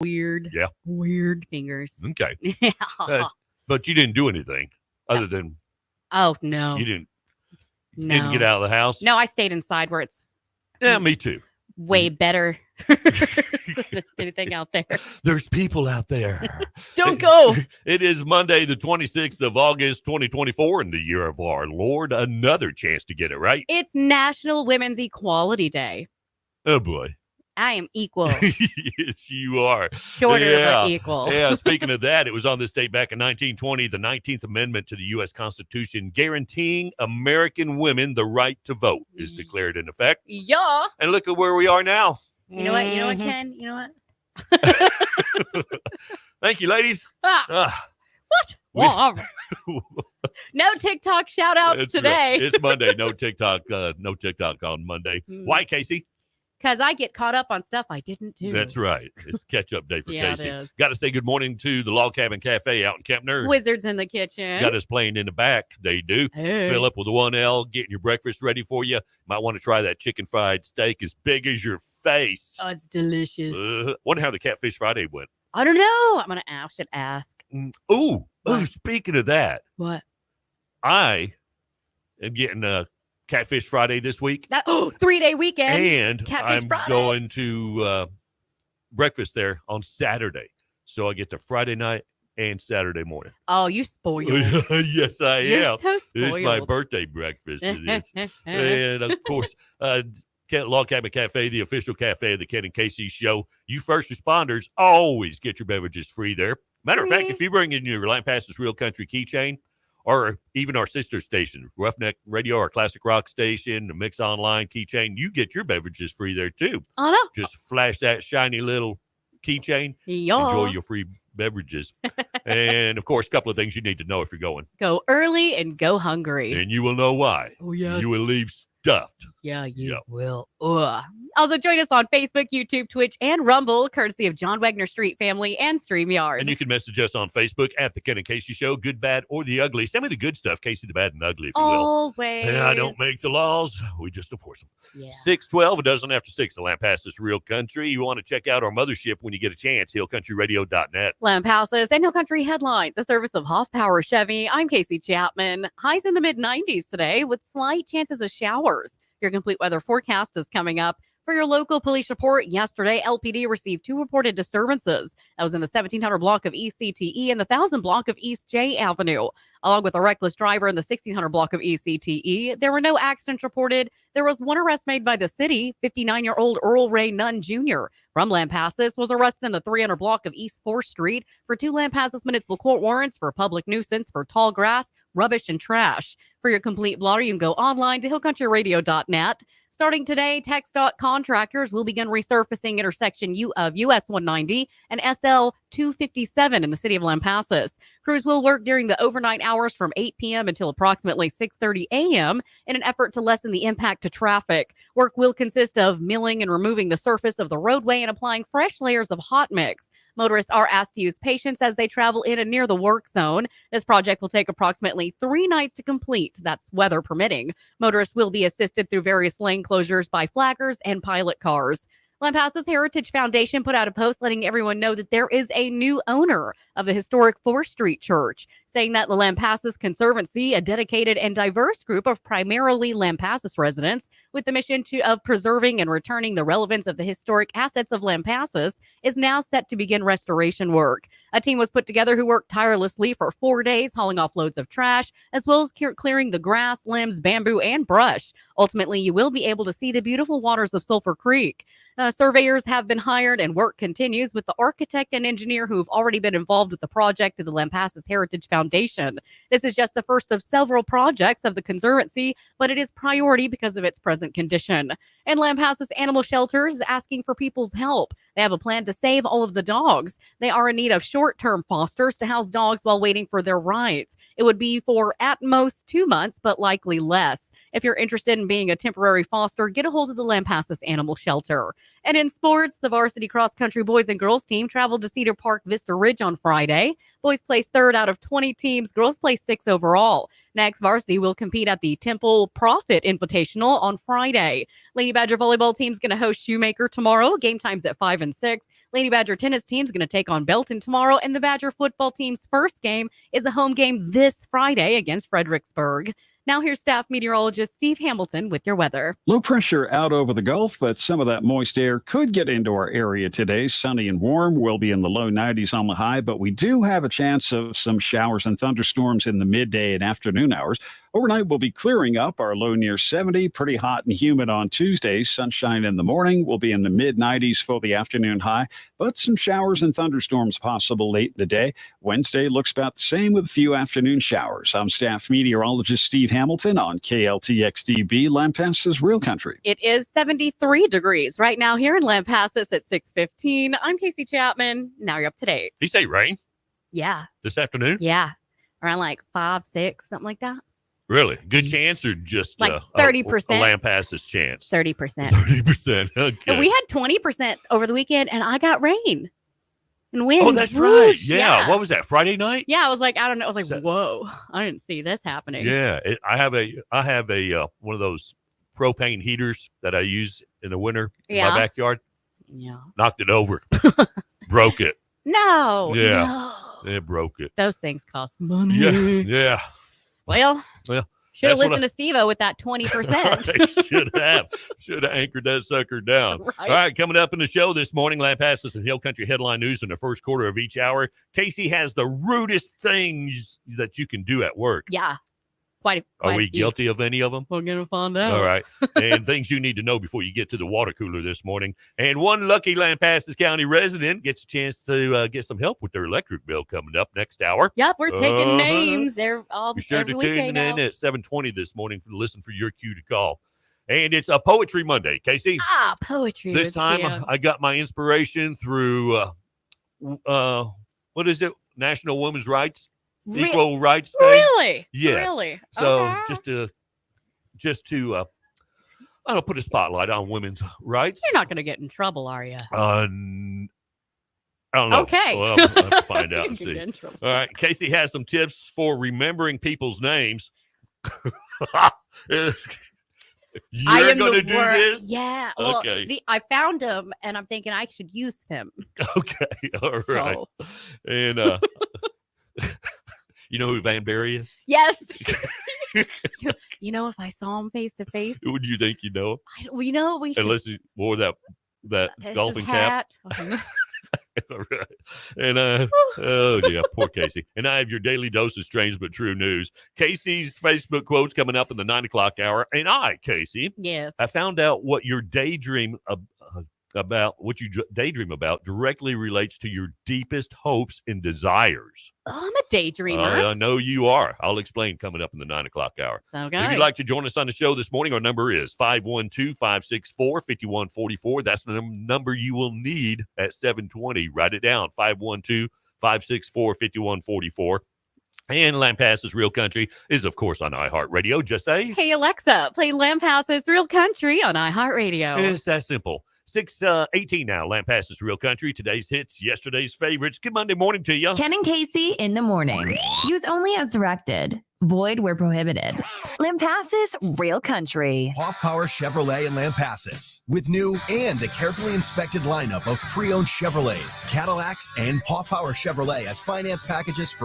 weird fingers. Okay. Yeah. But you didn't do anything other than Oh, no. you didn't get out of the house. No, I stayed inside where it's Yeah, me too. way better than anything out there. There's people out there. Don't go. It is Monday, the 26th of August, 2024, in the year of our Lord. Another chance to get it right. It's National Women's Equality Day. Oh, boy. I am equal. Yes, you are. Shorter, but equal. Yeah, speaking of that, it was on this date back in 1920, the 19th Amendment to the U.S. Constitution guaranteeing American women the right to vote is declared in effect. Yeah. And look at where we are now. You know what? You know what, Ken? You know what? Thank you, ladies. What? Well, no TikTok shout outs today. Right. It's Monday. No TikTok on Monday. Why, Casey? Because I get caught up on stuff I didn't do. That's right. It's catch-up day for Yeah, Casey. it is. Got to say good morning to the Log Cabin Cafe out in Kempner. Wizards in the kitchen. Got us playing in the back. They do. Hey. Fill up with the 1L, getting your breakfast ready for you. Might want to try that chicken fried steak as big as your face. Oh, it's delicious. Wonder how the Catfish Friday went. I don't know. I'm going to ask. Should ask. Ooh, speaking of that. What? I am getting a Catfish Friday this week. 3-day weekend. And Catfish I'm Friday. going to breakfast there on Saturday. So I get to Friday night and Saturday morning. Oh, you spoiled. Yes, I You're am. so spoiled. It's my birthday breakfast. It is. And, of course, Log Cabin Cafe, the official cafe of the Ken and Casey show. You first responders always get your beverages free there. Matter of fact, if you bring in your Lampasas Real Country keychain, or even our sister station, Roughneck Radio, our classic rock station, the Mix Online keychain, you get your beverages free there too. Oh, no. Just flash that shiny little keychain. Enjoy your free beverages. And, of course, a couple of things you need to know if you're going. Go early and go hungry. And you will know why. Oh, yes. You will leave stuffed. Yeah, you will. Also, join us on Facebook, YouTube, Twitch, and Rumble, courtesy of John Wagner Street Family and StreamYard. And you can message us on Facebook at The Ken and Casey Show, good, bad, or the ugly. Send me the good stuff, Casey, the bad, and ugly, if you will. Always. And I don't make the laws. We just enforce them. Yeah. 612, a dozen after 6, the Lampasas Real Country. You want to check out our mothership when you get a chance, hillcountryradio.net. Lampasas and Hill Country Headlines, a service of Hoff Power Chevy. I'm Casey Chapman. Highs in the mid-90s today with slight chances of showers. Your complete weather forecast is coming up. For your local police report, yesterday, LPD received 2 reported disturbances. That was in the 1700 block of East CTE and the 1000 block of East J Avenue. Along with a reckless driver in the 1600 block of East CTE, there were no accidents reported. There was one arrest made by the city. 59-year-old Earl Ray Nunn Jr. from Lampasas was arrested in the 300 block of East 4th Street for 2 Lampasas municipal court warrants for public nuisance for tall grass, rubbish, and trash. For your complete blotter, you can go online to hillcountryradio.net. Starting today, TxDOT contractors will begin resurfacing intersection of US 190 and SL 257 in the city of Lampasas. Crews will work during the overnight hours from 8 p.m. until approximately 6:30 a.m. in an effort to lessen the impact to traffic. Work will consist of milling and removing the surface of the roadway and applying fresh layers of hot mix. Motorists are asked to use patience as they travel in and near the work zone. This project will take approximately 3 nights to complete. That's weather permitting. Motorists will be assisted through various lane closures by flaggers and pilot cars. Lampasas Heritage Foundation put out a post letting everyone know that there is a new owner of the historic 4th Street Church, saying that the Lampasas Conservancy, a dedicated and diverse group of primarily Lampasas residents with the mission of preserving and returning the relevance of the historic assets of Lampasas, is now set to begin restoration work. A team was put together who worked tirelessly for 4 days, hauling off loads of trash, as well as clearing the grass, limbs, bamboo, and brush. Ultimately, you will be able to see the beautiful waters of Sulphur Creek. Surveyors have been hired and work continues with the architect and engineer who have already been involved with the project of the Lampasas Heritage Foundation. This is just the first of several projects of the Conservancy, but it is priority because of its present condition. And Lampasas Animal Shelters is asking for people's help. They have a plan to save all of the dogs. They are in need of short-term fosters to house dogs while waiting for their rights. It would be for at most 2 months, but likely less. If you're interested in being a temporary foster, get a hold of the Lampasas Animal Shelter. And in sports, the varsity cross-country boys and girls team traveled to Cedar Park Vista Ridge on Friday. Boys placed third out of 20 teams. Girls placed 6 overall. Next, varsity will compete at the Temple Profit Invitational on Friday. Lady Badger volleyball team's going to host Shoemaker tomorrow. Game time's at 5 and 6. Lady Badger tennis team's going to take on Belton tomorrow. And the Badger football team's first game is a home game this Friday against Fredericksburg. Now here's staff meteorologist Steve Hamilton with your weather. Low pressure out over the Gulf, but some of that moist air could get into our area today. Sunny and warm. We'll be in the low 90s on the high, but we do have a chance of some showers and thunderstorms in the midday and afternoon hours. Overnight, we'll be clearing up. Our low near 70, pretty hot and humid on Tuesday. Sunshine in the morning. We'll be in the mid-90s for the afternoon high, but some showers and thunderstorms possible late in the day. Wednesday looks about the same with a few afternoon showers. I'm staff meteorologist Steve Hamilton on KLTXDB, Lampasas Real Country. It is 73 degrees right now here in Lampasas at 6:15. I'm Casey Chapman. Now you're up to date. Did you say rain Yeah. this afternoon? Yeah. Around like 5, 6, something like that. Really? Good chance or just Like a 30%. Lampasas chance? 30%. 30%. Okay. And we had 20% over the weekend, and I got rain and wind. Oh, that's right. Whoosh. Yeah. What was that? Friday night? Yeah, I was like, I don't know. I was like, So- whoa, I didn't see this happening. Yeah. I have a one of those propane heaters that I use in the winter in Yeah. my backyard. Yeah. Knocked it over. Broke it. No. Yeah. No. It broke it. Those things cost money. Yeah. Yeah. Well, Well, should have that's what listened to Steve-O with that 20%. Should have anchored that sucker down. Right. All right, coming up in the show this morning, Lampasas and Hill Country headline news in the first quarter of each hour. Casey has the rudest things that you can do at work. Yeah. Quite Are we a few. guilty of any of them? We're going to find out. All right. And things you need to know before you get to the water cooler this morning. And one lucky Lampasas County resident gets a chance to get some help with their electric bill coming up next hour. Yep, we're taking Uh-huh. names. They're all Be sure every to tune weekday in now. at 7:20 this morning to listen for your cue to call. And it's a Poetry Monday, Casey. Poetry. This with time you. I got my inspiration through, what is it? National Women's Rights, Equal Rights Day. Really? Yes. Really? So Okay. just to I don't put a spotlight on women's rights. You're not going to get in trouble, are you? I don't know. Okay. Well, I'll have to find out You and can see. get in trouble. All right. Casey has some tips for remembering people's names. You're I am going to the do wor- this? Yeah. Well, Okay. I found them, and I'm thinking I should use them. Okay. All right. So, And you know who Van Barry is? yes. You know, if I saw him face to face, Who do you think you know? we know we should. Unless he wore that his golfing cap. hat. All right. And oh yeah, poor Casey. And I have your daily dose of strange but true news. Casey's Facebook quotes coming up in the 9 o'clock hour. And I, Casey, Yes. I found out what your daydream about directly relates to your deepest hopes and desires. Oh, I'm a daydreamer. I know you are. I'll explain coming up in the 9 o'clock hour. Okay. If you'd like to join us on the show this morning, our number is 512-564-5144. That's the number you will need at 7:20. Write it down, 512-564-5144. And Lampasas Real Country is, of course, on iHeartRadio. Just say, Hey, Alexa, play Lampasas Real Country on iHeartRadio. it's that simple. 6:18 now, Lampasas Real Country. Today's hits, yesterday's favorites. Good Monday morning to you. Ken and Casey in the morning. Use only as directed. Void where prohibited. Lampasas Real Country. Hoff Power Chevrolet in Lampasas. With new and a carefully inspected lineup of pre-owned Chevrolets, Cadillacs, and Hoff Power Chevrolet has finance packages for